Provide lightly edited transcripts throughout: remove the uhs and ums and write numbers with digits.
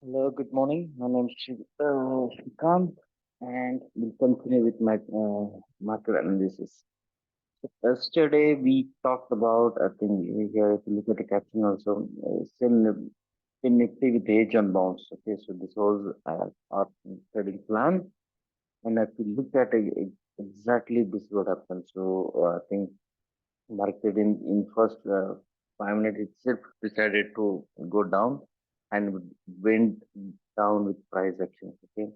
Hello, good morning. My name is Shrikant, and we'll continue with my market analysis. Yesterday we talked about, I think here if you look at the caption also, still Nifty with hedge on bounce. Okay, so this was our trading plan, and if you look at it, exactly this is what happened. So I think market in first 5 minutes itself decided to go down and went down with price action. Okay,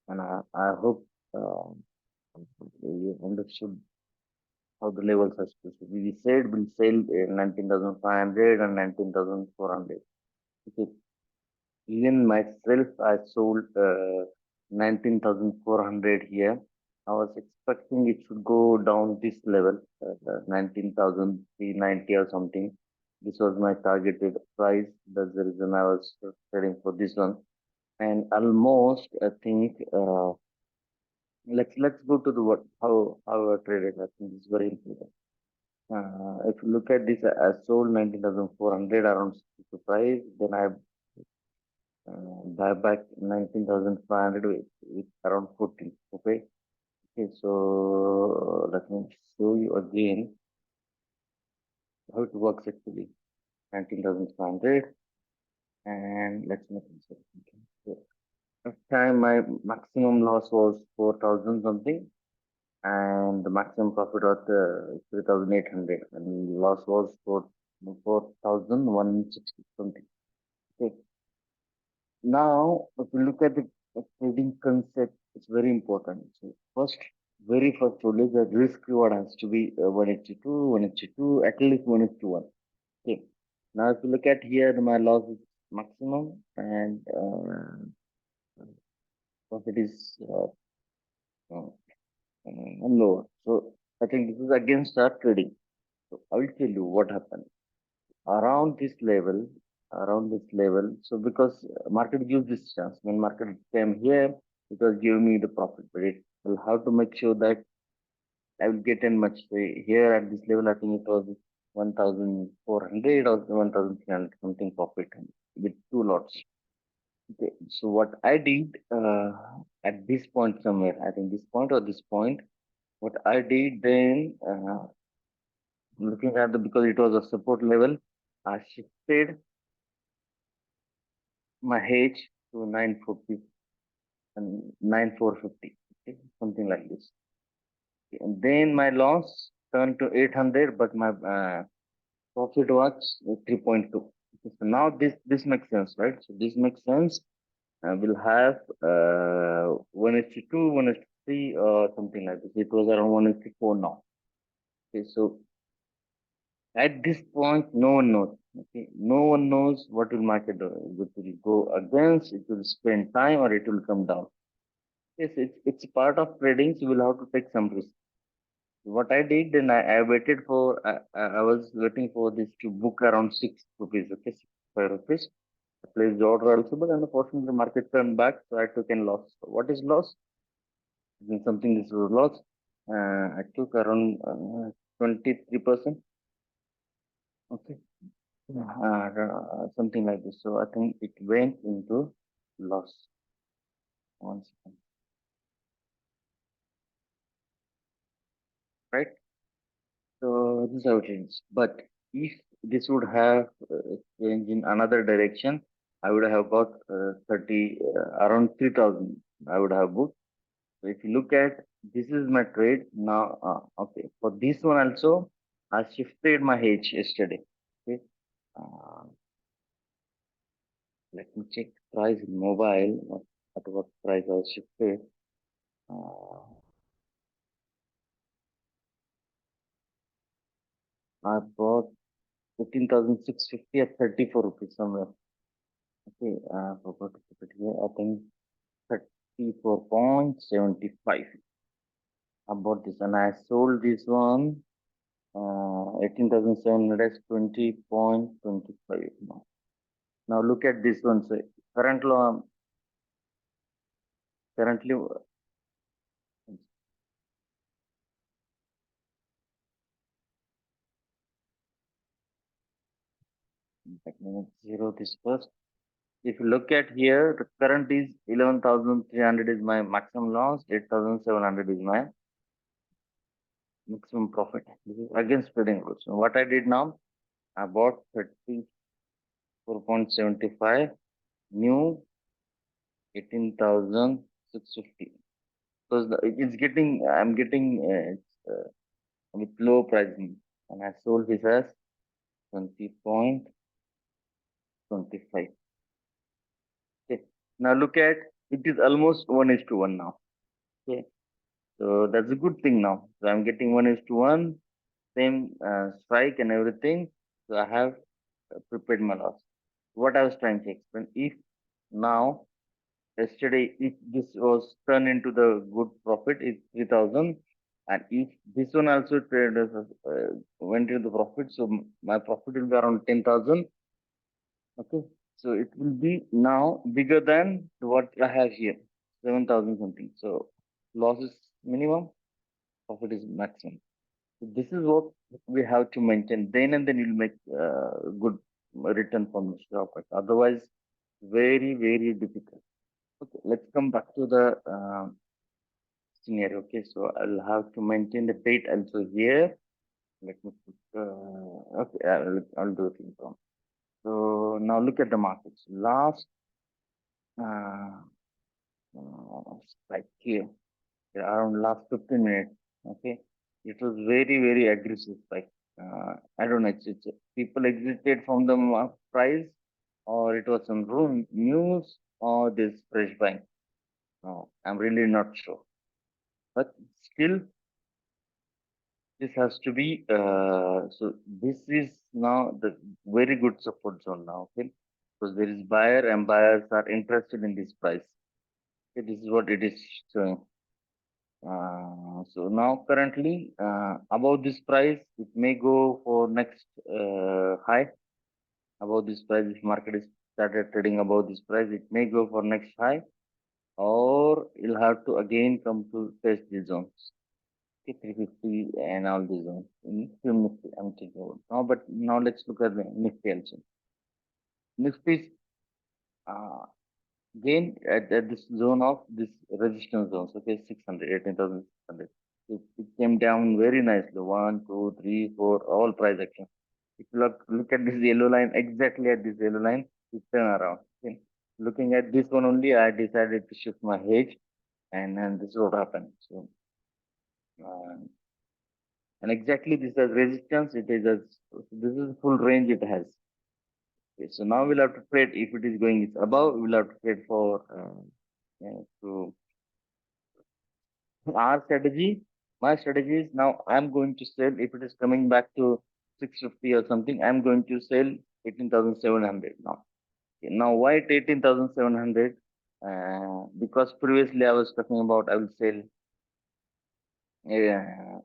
and I hope you understood how the levels are supposed to be. We said we'll sell 19,500 and 19,400. Okay, even myself, I sold 19,400 here. I was expecting it should go down this level, 19,390 or something. This was my targeted price. That's the reason I was trading for this one. And almost, I think, let's go to the what how I traded. I think this is very important. If you look at this, I sold 19,400 around 65. Then I buy back 19,500 with around 14. Okay. Okay. So let me show you again how it works actually. 19,500 and let's make it so. Okay. So at time my maximum loss was 4,000 something and the maximum profit was 3,800 and loss was 4,160 something. Okay. Now, if you look at the trading concept, it's very important. So very first rule is that risk reward has to be 1:2, 1:2, at least 1:1. Okay. Now, if you look at here, my loss is maximum and profit is uh, lower. So, I think this is against our trading. So, I will tell you what happened. Around this level so because market gives this chance when market came here it was giving me the profit but it will have to make sure that I will get in much here at this level. I think it was 1,400 or 1,300 something profit with two lots. Okay, so what I did at this point somewhere, I think this point or this point, what I did then, looking at the, because it was a support level, I shifted my hedge to 940 and 9,450, okay, something like this. And then my loss turned to 800, but my profit was 3.2. Okay, so now this makes sense, right? So this makes sense. We'll have 1:2, 1:3, or something like this. It was around 1:4 now. Okay, so at this point, no one knows. Okay, no one knows what will market do. It will go against, it will spend time, or it will come down. Yes, it's part of trading. So you will have to take some risk. What I did, then I waited for I was waiting for this to book around 6 rupees. Okay, 5 rupees. I placed the order also, but unfortunately the market turned back, so I took in loss. So what is loss? Then something this was loss. I took around 23%. Okay, something like this. So I think it went into loss. One second, right? So this is how it is. But if this would have changed in another direction, I would have got 30 around 3,000. I would have booked. So if you look at this is my trade now. Okay, for this one also, I shifted my hedge yesterday. Okay, uh, let me check price in mobile. What price I shifted? Uh, I bought 15,650 at 34 rupees somewhere. Okay, I forgot to put it here. I think 34.75. I bought this and I sold this one 18,700 as 20.25 now. Now look at this one. So currently let me zero this first. If you look at here, the current is 11,300 is my maximum loss, 8,700 is my maximum profit. This is against trading rules. So what I did now, I bought 34.75, new 18,650. Because it's getting, I'm getting with low pricing, and I sold this as 20.25. Okay. Now look at, it is almost 1 is to 1 now. Okay. So that's a good thing now. So I'm getting 1 is to 1, same strike and everything. So I have prepared my loss. What I was trying to explain, if now, yesterday, if this was turned into the good profit, it's 3,000. And if this one also traded, went into the profit, so my profit will be around 10,000. Okay. So it will be now bigger than what I have here, 7,000 something. So loss is minimum, profit is maximum. So this is what we have to maintain. Then and then you'll make good return from the stock. Otherwise, very, very difficult. Okay, let's come back to the scenario. Okay, so I'll have to maintain the date also here. Let me put, okay, I'll do it in from. So now look at the markets. Last uh, spike here, around last 15 minutes. Okay, it was very, very aggressive spike. I don't know, it's people exited from the price, or it was some news, or this fresh buying. No, I'm really not sure. But still, this has to be, so this is now the very good support zone now, okay? Because there is buyer and buyers are interested in this price. Okay, this is what it is showing. So now currently, above this price, it may go for next high. Above this price, if market is started trading above this price, it may go for next high, or you'll have to again come to test the zones. 350 and all these ones. In few Nifty, I'm thinking about now, but now let's look at the Nifty also. Nifty uh, again at this zone of this resistance zones, okay, 600, 18,600. It came down very nicely. One, two, three, four, all price action. If you look at this yellow line, exactly at this yellow line, it turn around. Okay. Looking at this one only, I decided to shift my hedge, and this is what happened. So, uh, and exactly this as resistance, it is as this is full range it has. Okay, so now we'll have to trade if it is going it's above, we'll have to trade for so our strategy. My strategy is now I'm going to sell if it is coming back to 650 or something. I'm going to sell 18,700 now. Okay, now why 18,700? Because previously I was talking about I will sell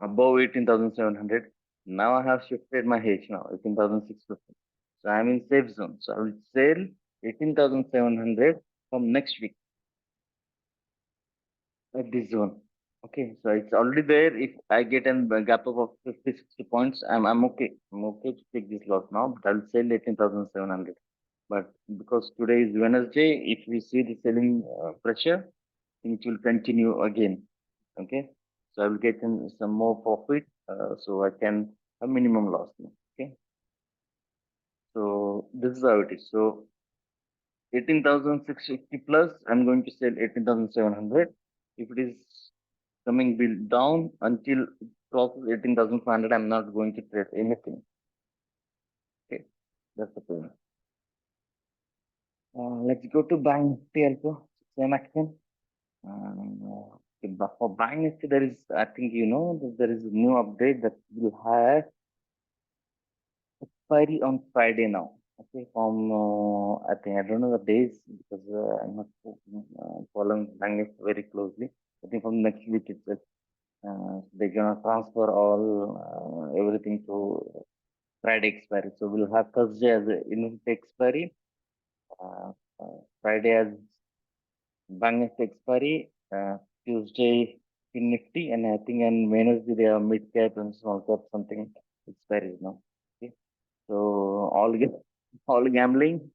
above 18,700. Now I have shifted my hedge now, 18,650. So I'm in safe zone. So I will sell 18,700 from next week at this zone. Okay, so it's already there. If I get a gap up of 50, 60 points, I'm okay. I'm okay to take this loss now, but I'll sell 18,700. But because today is Wednesday, if we see the selling pressure, things will continue again. Okay, so I will get in some more profit, so I can have minimum loss. Okay, so this is how it is. So 18,650 plus, I'm going to sell 18,700. If it is coming bill down until it crosses 18,500, I'm not going to trade anything. Okay, that's the point. Let's go to Bank Nifty also, same action. But for Bank Nifty, there is, I think you know, that there is a new update that will have expiry on Friday now. Okay, from I think I don't know the days because I'm not following Bank Nifty very closely. I think from next week itself, they're gonna transfer all everything to Friday expiry. So we'll have Thursday as a Nifty expiry, uh, Friday as Bank Nifty expiry, Tuesday in Nifty, and I think on Wednesday they are mid cap and small cap something expiries now. Okay. So all gambling.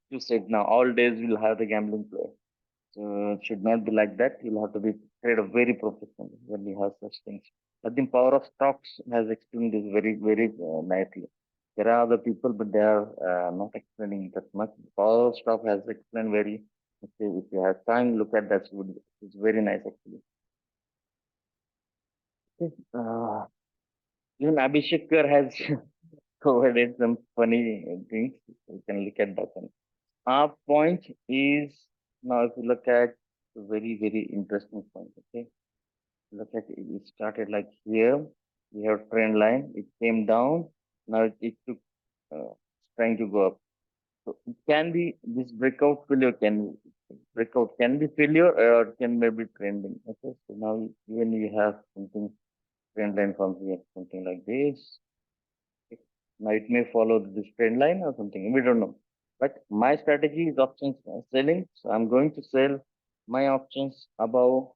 You said now all days will have the gambling play. So it should not be like that. You'll have to be trade very professional when you have such things. I think power of stocks has explained this very nicely. There are other people, but they are not explaining that much. Power of stock has explained very. If you have time, look at that. It's very nice actually. Okay. Even Abhishek Kar has provided some funny things. You can look at that one. Our point is now if you look at a very interesting point. Okay, look at it. It started like here. We have trend line. It came down. Now it took trying to go up. So it can be this breakout failure can breakout can be failure or it can maybe trending. Okay, so now even you have something trend line from here, something like this. Okay. Now it may follow this trend line or something. We don't know. But my strategy is options selling. So I'm going to sell my options above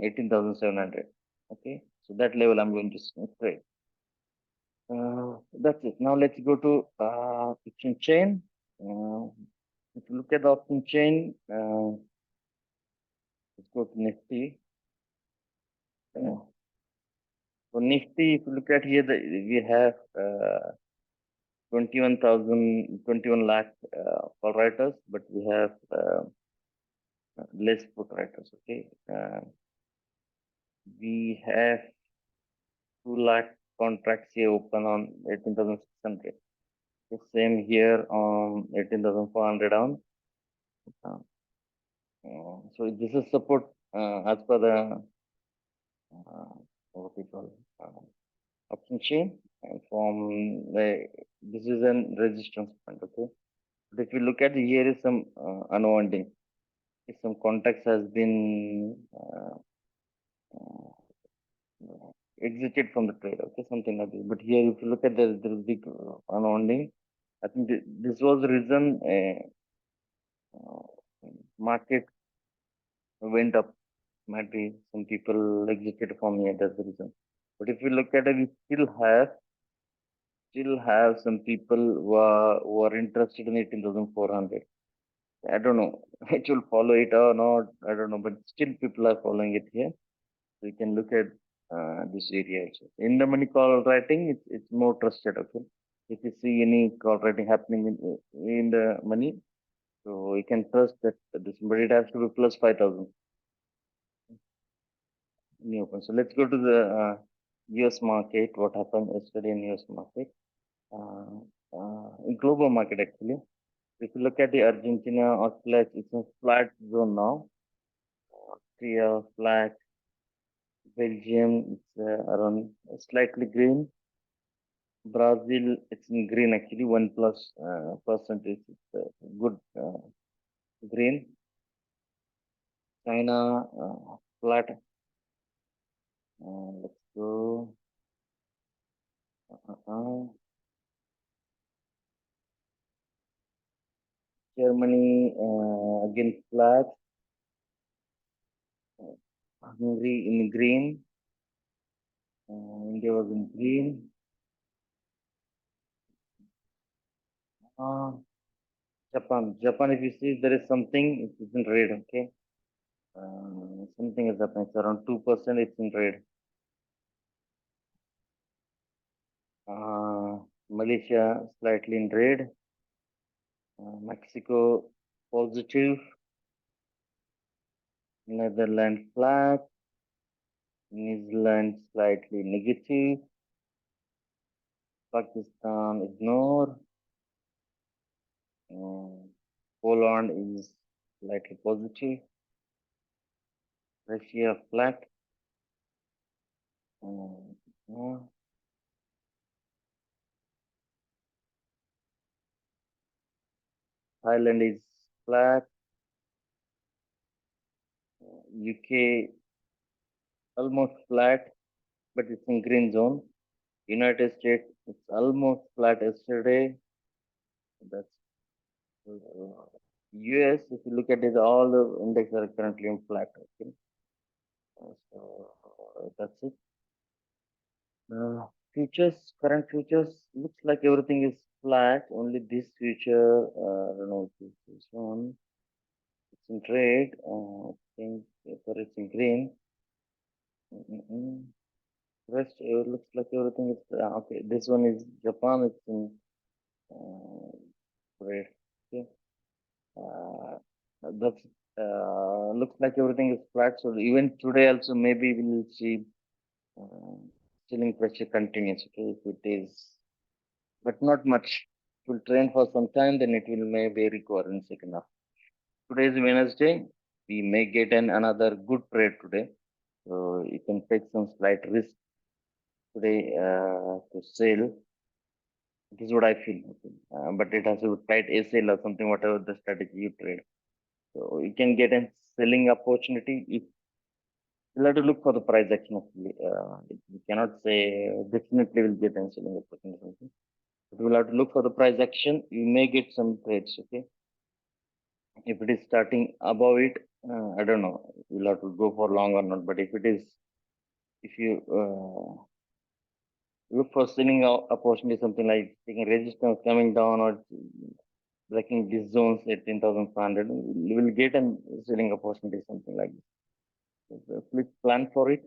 18,700. Okay. So that level I'm going to trade. That's it. Now let's go to option chain. Uh, if you look at the option chain, let's go to Nifty. Uh, so Nifty, if you look at here, we have 21 lakh call writers, but we have less put writers. Okay. We have 2 lakh contracts here open on 18,600. The same here on 18,400 on. Uh, so this is support as per the what we call option chain from the this is a resistance point. Okay, but if you look at here is some unwinding. Some context has been uh, exited from the trade. Okay, something like this. But here, if you look at there is big unwinding. I think this was the reason uh, market went up. Might be some people exited from here. That's the reason. But if you look at it, we still have some people who are interested in 18,400. I don't know. It will follow it or not. I don't know. But still, people are following it here. So you can look at this area also. In the money call writing, it's more trusted. Okay. If you see any call writing happening in the money, so you can trust that this, but it has to be plus 5,000 new open. So let's go to the US market. What happened yesterday in US market? Uh, in global market actually. If you look at the Argentina oscillates, it's a flat zone now. Austria flat, Belgium it's around slightly green. Brazil it's in green actually, 1 plus percentage. It's good green. China flat. Let's go. Uh, Germany again flat. Hungary in green. India was in green. Uh, Japan, if you see there is something, it is in red, okay? Something is happening. It's around 2%, it's in red. Malaysia slightly in red. Mexico positive. Netherlands flat. New Zealand slightly negative. Pakistan ignore. Poland is slightly positive. Russia flat. Uh, Thailand is flat. UK almost flat, but it's in green zone. United States, it's almost flat yesterday. That's US. If you look at it, all the indexes are currently in flat. Okay, so that's it. Futures, current futures looks like everything is flat. Only this future, I don't know if this one. It's in trade. I think paper it's in green. Mm-mm. Rest looks like everything is okay. This one is Japan. It's in red. Okay. Uh, that's looks like everything is flat. So even today also maybe we'll see uh, selling pressure continues. Okay, if it is, but not much. It will trend for some time, then it will maybe recover in second half. Today is Wednesday. We may get another good trade today. So you can take some slight risk today to sell. This is what I feel. Okay. But it has to tight sale or something, whatever the strategy you trade. So you can get a selling opportunity. If you'll have to look for the price action. Actually, we cannot say definitely will get a selling opportunity. But we'll have to look for the price action. You may get some trades. Okay. If it is starting above it, I don't know. You'll have to go for long or not. But if it is, if you look for selling opportunity, something like taking resistance coming down or breaking these zones at 10,500, you will get a selling opportunity, something like this. So please plan for it.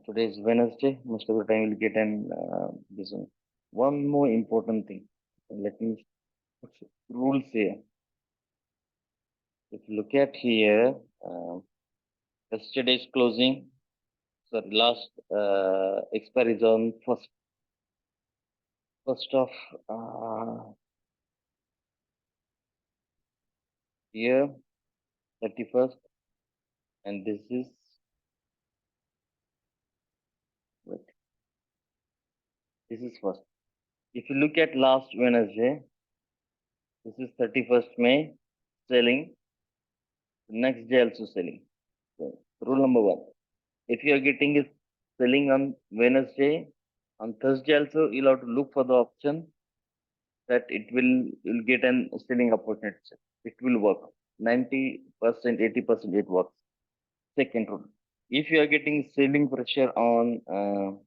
Today is Wednesday. Most of the time, you'll get an this one. One more important thing. Let me put rules here. If you look at here, yesterday's closing, sorry, last expiry is on first of year, 31st, and this is wait, this is first. If you look at last Wednesday, this is 31st May, selling. Next day also selling. So, rule number one. If you are getting is selling on Wednesday, on Thursday also you'll have to look for the option that you'll get an selling opportunity. It will work. 90%, 80% it works. Second rule. If you are getting selling pressure on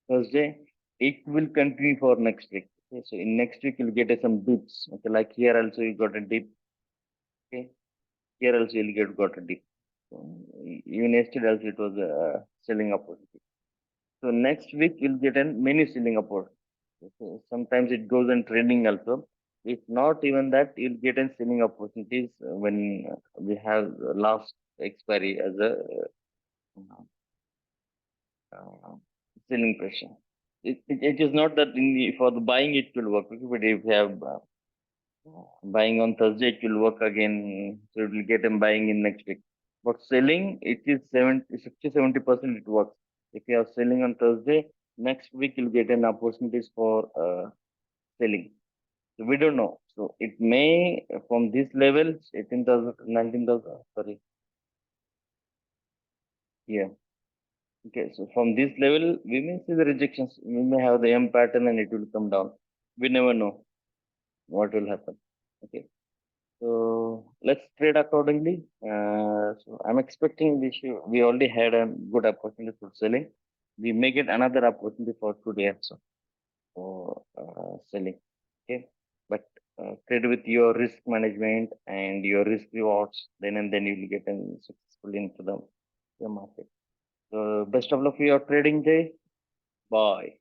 Thursday, it will continue for next week. Okay, so in next week you'll get some dips. Okay, like here also you got a dip. Okay, here also you'll get got a dip. So even yesterday also it was a selling opportunity. So next week you'll get a many selling opportunity. So sometimes it goes in trending also. If not even that, you'll get in selling opportunities when we have last expiry as a uh, selling pressure. It is not that for the buying it will work, okay, but if you have buying on Thursday, it will work again. So it will get them buying in next week. But selling, it is 60-70% it works. If you are selling on Thursday, next week you'll get an opportunities for selling. So we don't know. So it may from these levels, 18,000, 19,000, sorry, yeah. Okay, so from this level, we may see the rejections. We may have the M pattern and it will come down. We never know what will happen. Okay. So let's trade accordingly. So I'm expecting we already had a good opportunity for selling. We may get another opportunity for today also for selling. Okay, but trade with your risk management and your risk rewards. Then and then you will get successful into the market. So best of luck for your trading day. Bye.